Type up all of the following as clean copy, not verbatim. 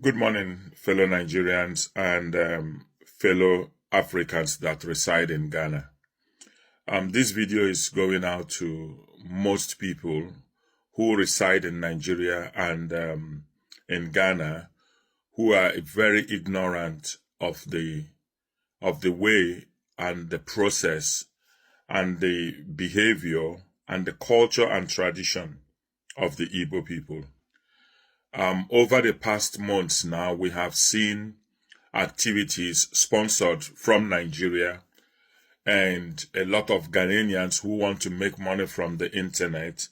Good morning, fellow Nigerians and fellow Africans that reside in Ghana. This video is going out to most people who reside in Nigeria and in Ghana who are very ignorant of the way and the process and the behavior and the culture and tradition of the Igbo people. Over the past months now, we have seen activities sponsored from Nigeria and a lot of Ghanaians who want to make money from the internet,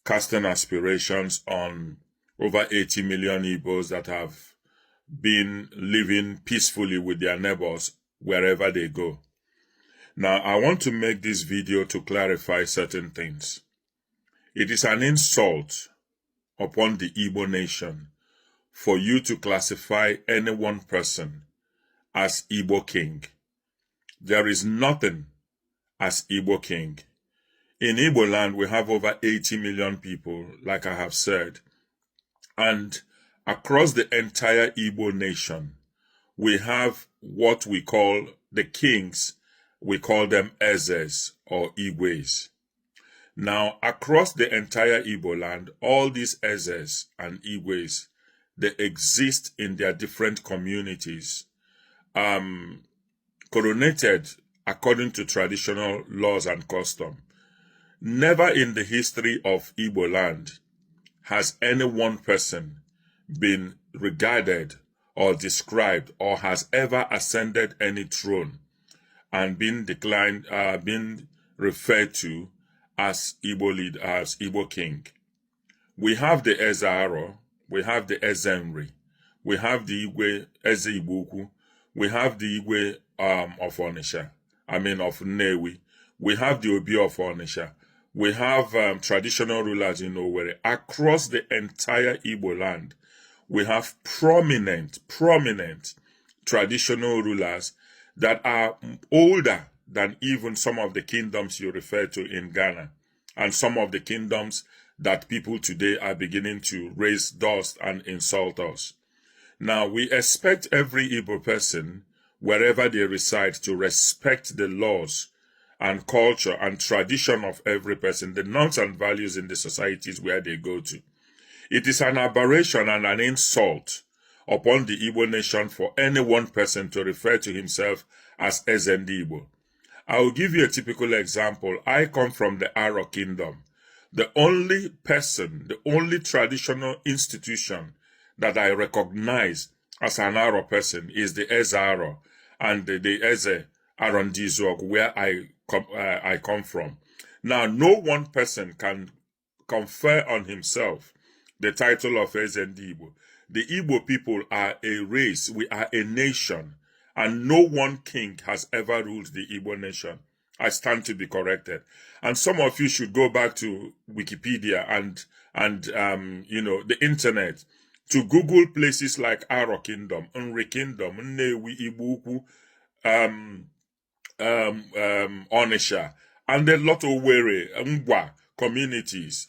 casting aspirations on over 80 million Igbos that have been living peacefully with their neighbors wherever they go. Now, I want to make this video to clarify certain things. It is an insult upon the Igbo nation for you to classify any one person as Igbo king. There is nothing as Igbo king. In Igbo land, we have over 80 million people, like I have said, and across the entire Igbo nation, we have what we call the kings. We call them Ezes or Igwes. Now, across the entire Igbo land, all these Ezes and Igwes, they exist in their different communities, coronated according to traditional laws and custom. Never in the history of Igbo land has any one person been regarded or described or has ever ascended any throne and been referred to as Igbo leader, as Igbo king. We have the Ezaro, we have the Ezenri, we have the Igwe Eze Igboukwu, we have the Igwe of Onitsha, of Nnewi, we have the Obi of Onitsha, we have traditional rulers in Owerri. Across the entire Igbo land, we have prominent traditional rulers that are older than even some of the kingdoms you refer to in Ghana, and some of the kingdoms that people today are beginning to raise dust and insult us. Now, we expect every Igbo person, wherever they reside, to respect the laws and culture and tradition of every person, the norms and values in the societies where they go to. It is an aberration and an insult upon the Igbo nation for any one person to refer to himself as Ezendi Igbo. I will give you a typical example. I come from the Aro Kingdom. The only person, the only traditional institution that I recognize as an Aro person is the Eze Aro and the Eze Arondizog, where I come from. Now, no one person can confer on himself the title of Ezendi Igbo. The Igbo people are a race, we are a nation, and no one king has ever ruled the Igbo nation. I stand to be corrected. And some of you should go back to Wikipedia and the internet to Google places like Aro Kingdom, Nri Kingdom, Nnewi, Igboukwu, Onitsha, and a lot of Owerri, Ngwa communities,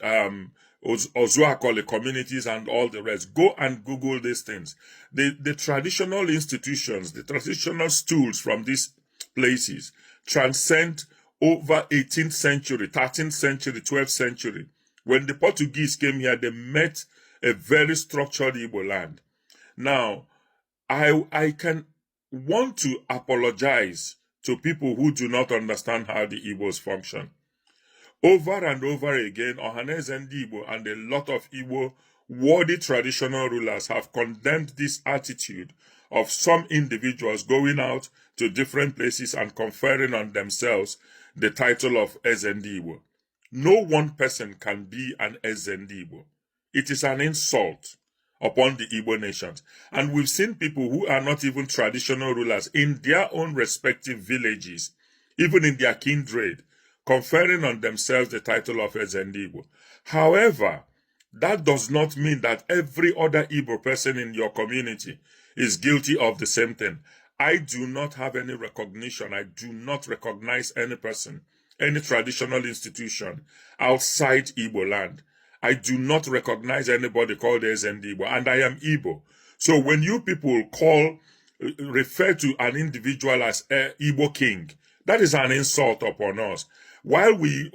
Okoli communities, and all the rest. Go and Google these things. The traditional institutions, the traditional stools from these places transcend over 18th century, 13th century, 12th century. When the Portuguese came here, they met a very structured Igbo land. Now, I can want to apologize to people who do not understand how the Igbos function. Over and over again, Ohaneze Igbo and a lot of Igbo worthy traditional rulers have condemned this attitude of some individuals going out to different places and conferring on themselves the title of Ezendi Igbo. No one person can be an Ezendi Igbo. It is an insult upon the Igbo nations. And we've seen people who are not even traditional rulers in their own respective villages, even in their kindred, conferring on themselves the title of Ezendi Igbo. However, that does not mean that every other Igbo person in your community is guilty of the same thing. I do not have any recognition. I do not recognize any person, any traditional institution outside Igbo land. I do not recognize anybody called Ezendi Igbo, and I am Igbo. So when you people refer to an individual as Igbo king, that is an insult upon us. While we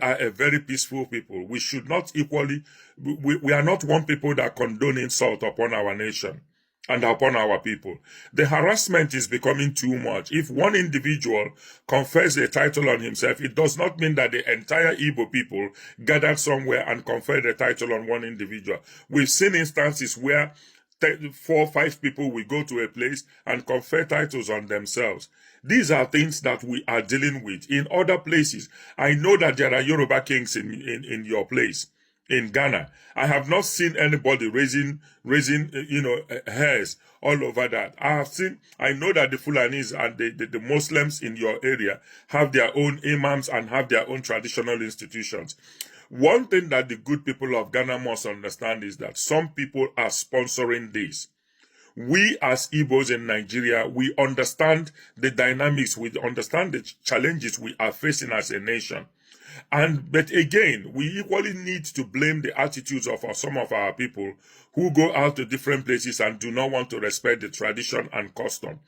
are a very peaceful people, we should not equally, we are not one people that condone insult upon our nation and upon our people. The harassment is becoming too much. If one individual confers a title on himself, it does not mean that the entire Igbo people gathered somewhere and conferred a title on one individual. We've seen instances where 4 or 5 people will go to a place and confer titles on themselves. These are things that we are dealing with. In other places, I know that there are Yoruba kings in your place. In Ghana, I have not seen anybody raising hairs all over that. I know that the Fulanis and the Muslims in your area have their own imams and have their own traditional institutions. One thing that the good people of Ghana must understand is that some people are sponsoring this. We as Igbos in Nigeria, we understand the dynamics, we understand the challenges we are facing as a nation. But again, we equally need to blame the attitudes of some of our people who go out to different places and do not want to respect the tradition and custom.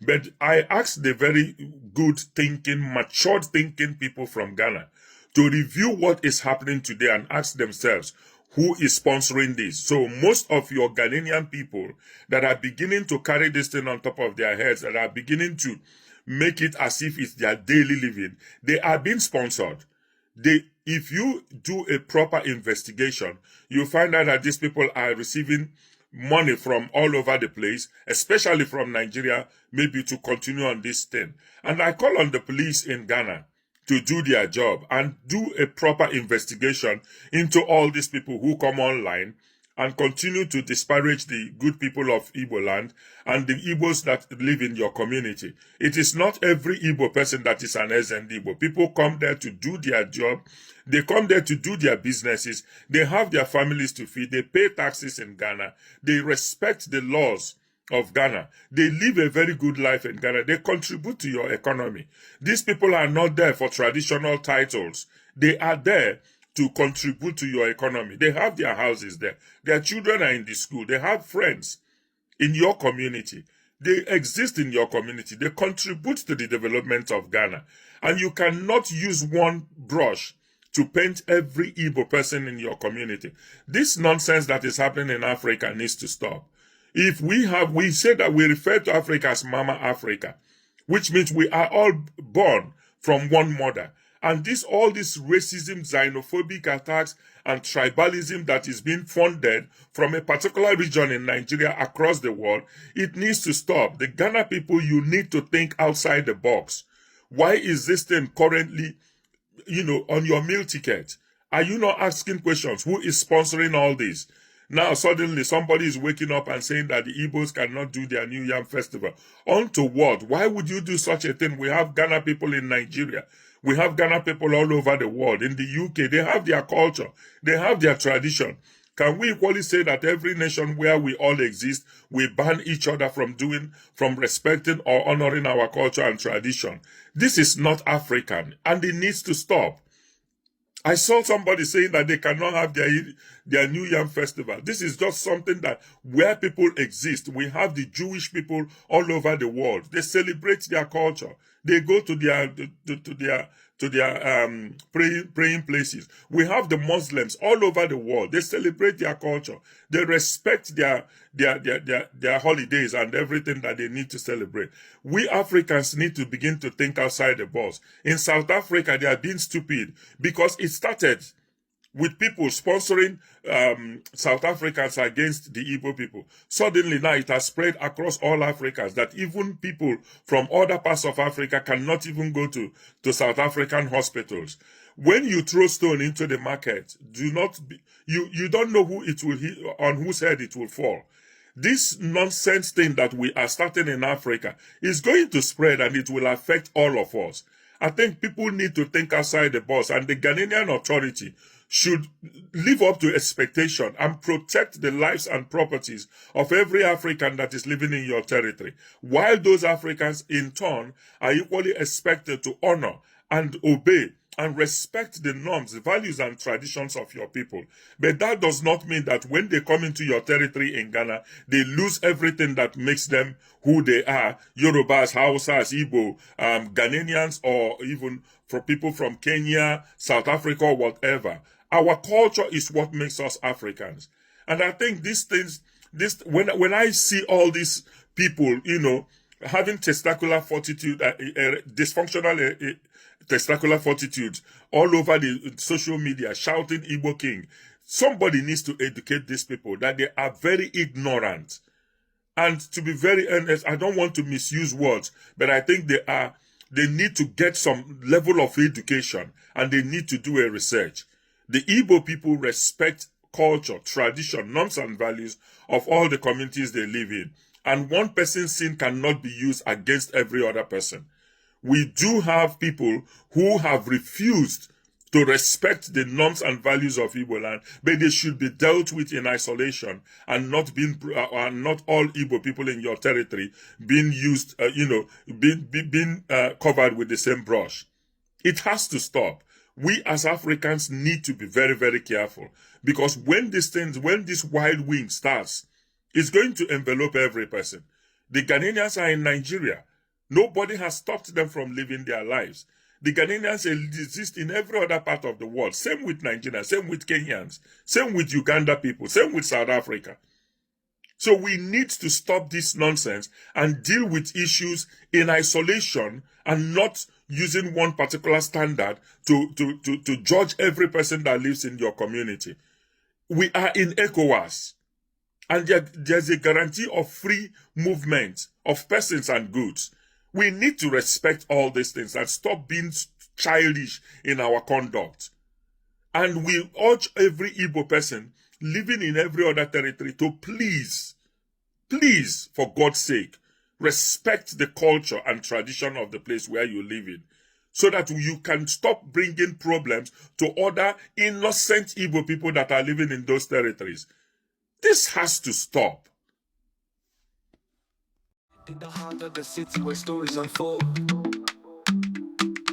But I ask the very good thinking, matured thinking people from Ghana to review what is happening today and ask themselves, who is sponsoring this? So most of your Ghanaian people that are beginning to carry this thing on top of their heads, that are beginning to make it as if it's their daily living, they are being sponsored. If you do a proper investigation, you find out that these people are receiving money from all over the place, especially from Nigeria, maybe to continue on this thing. And I call on the police in Ghana to do their job and do a proper investigation into all these people who come online and continue to disparage the good people of Igbo land and the Igbos that live in your community. It is not every Igbo person that is an SND Igbo. People come there to do their job. They come there to do their businesses. They have their families to feed. They pay taxes in Ghana. They respect the laws of Ghana. They live a very good life in Ghana. They contribute to your economy. These people are not there for traditional titles. They are there to contribute to your economy. They have their houses there. Their children are in the school. They have friends in your community. They exist in your community. They contribute to the development of Ghana. And you cannot use one brush to paint every Igbo person in your community. This nonsense that is happening in Africa needs to stop. If we say that we refer to Africa as Mama Africa, which means we are all born from one mother. And all this racism, xenophobic attacks, and tribalism that is being funded from a particular region in Nigeria across the world, it needs to stop. The Ghana people, you need to think outside the box. Why is this thing currently, on your meal ticket? Are you not asking questions? Who is sponsoring all this? Now, suddenly, somebody is waking up and saying that the Igbos cannot do their New Yam Festival. On to what? Why would you do such a thing? We have Ghana people in Nigeria. We have Ghana people all over the world. In the UK, they have their culture. They have their tradition. Can we equally say that every nation where we all exist, we ban each other from respecting or honoring our culture and tradition? This is not African, and it needs to stop. I saw somebody saying that they cannot have their New Yam Festival. This is just something that where people exist. We have the Jewish people all over the world. They celebrate their culture. They go to their praying places. We have the Muslims all over the world. They celebrate their culture. They respect their holidays and everything that they need to celebrate. We Africans need to begin to think outside the box. In South Africa, they are being stupid because it started with people sponsoring South Africans against the Igbo people. Suddenly now it has spread across all Africans that even people from other parts of Africa cannot even go to South African hospitals. When you throw stone into the market, you don't know who it will hit, on whose head it will fall. This nonsense thing that we are starting in Africa is going to spread and it will affect all of us. I think people need to think outside the box, and the Ghanaian authority should live up to expectation and protect the lives and properties of every African that is living in your territory, while those Africans in turn are equally expected to honor and obey and respect the norms, the values and traditions of your people. But that does not mean that when they come into your territory in Ghana, they lose everything that makes them who they are. Yorubas, Hausas, Igbo, Ghanaians, or even for people from Kenya, South Africa, or whatever. Our culture is what makes us Africans. And I think these things, when I see all these people, having testicular fortitude, dysfunctional testicular fortitude all over the social media, shouting Igbo King, somebody needs to educate these people that they are very ignorant. And to be very honest, I don't want to misuse words, but I think they need to get some level of education, and they need to do a research. The Igbo people respect culture, tradition, norms and values of all the communities they live in. And one person's sin cannot be used against every other person. We do have people who have refused to respect the norms and values of Igbo land, but they should be dealt with in isolation, and not all Igbo people in your territory being used, being covered with the same brush. It has to stop. We as Africans need to be very, very careful, because when this wild wing starts, it's going to envelop every person. The Ghanaians are in Nigeria. Nobody has stopped them from living their lives. The Ghanaians exist in every other part of the world. Same with Nigerians, same with Kenyans, same with Uganda people, same with South Africa. So we need to stop this nonsense and deal with issues in isolation, and not using one particular standard to judge every person that lives in your community. We are in ECOWAS, and there's a guarantee of free movement of persons and goods. We need to respect all these things and stop being childish in our conduct. And we urge every Igbo person living in every other territory to please, for God's sake, respect the culture and tradition of the place where you live in, so that you can stop bringing problems to other innocent Igbo people that are living in those territories. This has to stop. In the heart of the city where stories unfold,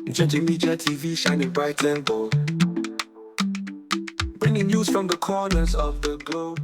NjenjeMedia TV shining bright and bold, bringing news from the corners of the globe.